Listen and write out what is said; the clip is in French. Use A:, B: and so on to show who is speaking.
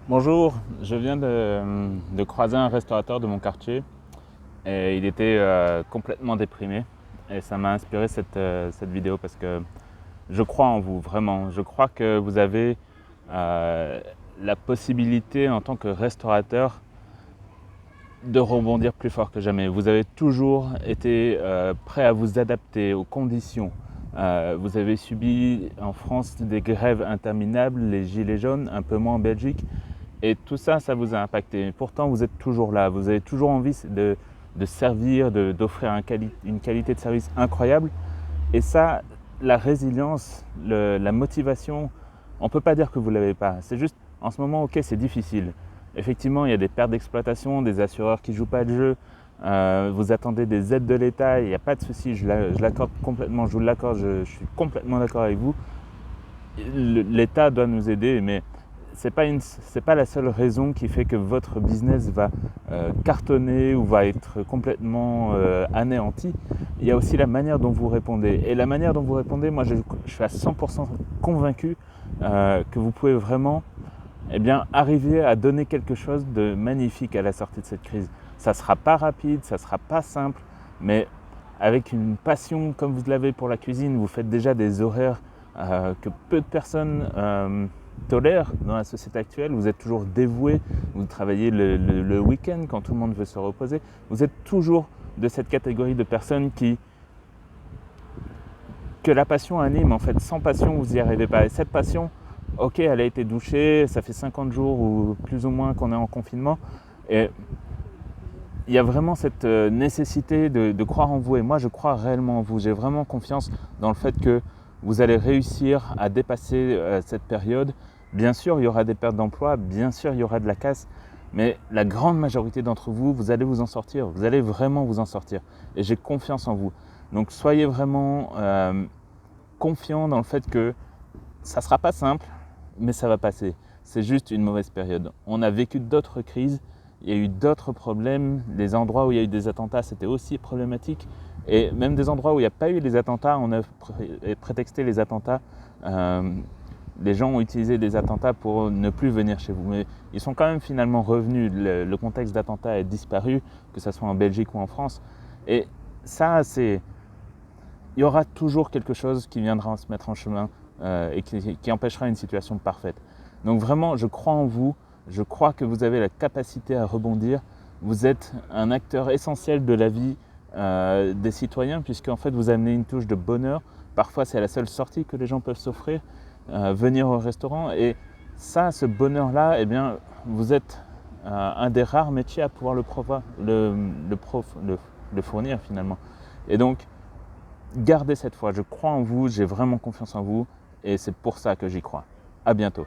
A: Bonjour, je viens de croiser un restaurateur de mon quartier et il était complètement déprimé et ça m'a inspiré cette vidéo parce que je crois en vous, vraiment. Je crois que vous avez euh, la possibilité en tant que restaurateur de rebondir plus fort que jamais. Vous avez toujours été prêt à vous adapter aux conditions. Vous avez subi en France des grèves interminables, les gilets jaunes, un peu moins en Belgique. Et tout ça, ça vous a impacté. Pourtant, vous êtes toujours là. Vous avez toujours envie de servir, d'offrir une qualité de service incroyable. Et ça, la résilience, la motivation, on ne peut pas dire que vous ne l'avez pas. C'est juste, en ce moment, ok, c'est difficile. Effectivement, il y a des pertes d'exploitation, des assureurs qui ne jouent pas de jeu. Vous attendez des aides de l'État, il n'y a pas de souci, je l'accorde complètement, je vous l'accorde, je suis complètement d'accord avec vous. L'État doit nous aider, mais c'est pas la seule raison qui fait que votre business va cartonner ou va être complètement anéanti. Il y a aussi la manière dont vous répondez. Et la manière dont vous répondez, moi je suis à 100% convaincu que vous pouvez vraiment arriver à donner quelque chose de magnifique à la sortie de cette crise. Ça ne sera pas rapide, ça ne sera pas simple, mais avec une passion comme vous l'avez pour la cuisine, vous faites déjà des horaires que peu de personnes tolèrent dans la société actuelle. Vous êtes toujours dévoué, vous travaillez le week-end quand tout le monde veut se reposer. Vous êtes toujours de cette catégorie de personnes que la passion anime. En fait, sans passion, vous n'y arrivez pas. Et cette passion, ok, elle a été douchée, ça fait 50 jours ou plus ou moins qu'on est en confinement. Et il y a vraiment cette nécessité de croire en vous. Et moi, je crois réellement en vous. J'ai vraiment confiance dans le fait que vous allez réussir à dépasser cette période. Bien sûr, il y aura des pertes d'emploi, bien sûr, il y aura de la casse, mais la grande majorité d'entre vous, vous allez vous en sortir. Vous allez vraiment vous en sortir. Et j'ai confiance en vous. Donc, soyez vraiment confiants dans le fait que ça ne sera pas simple, mais ça va passer. C'est juste une mauvaise période. On a vécu d'autres crises. Il y a eu d'autres problèmes, des endroits où il y a eu des attentats, c'était aussi problématique. Et même des endroits où il n'y a pas eu les attentats, on a prétexté les attentats. Les gens ont utilisé des attentats pour ne plus venir chez vous. Mais ils sont quand même finalement revenus. Le contexte d'attentat a disparu, que ce soit en Belgique ou en France. Et ça, il y aura toujours quelque chose qui viendra se mettre en chemin et qui empêchera une situation parfaite. Donc vraiment, je crois en vous. Je crois que vous avez la capacité à rebondir. Vous êtes un acteur essentiel de la vie des citoyens puisqu'en fait vous amenez une touche de bonheur. Parfois c'est la seule sortie que les gens peuvent s'offrir, venir au restaurant. Et ça, ce bonheur-là, vous êtes un des rares métiers à pouvoir le fournir finalement. Et donc, gardez cette foi. Je crois en vous, j'ai vraiment confiance en vous et c'est pour ça que j'y crois. À bientôt.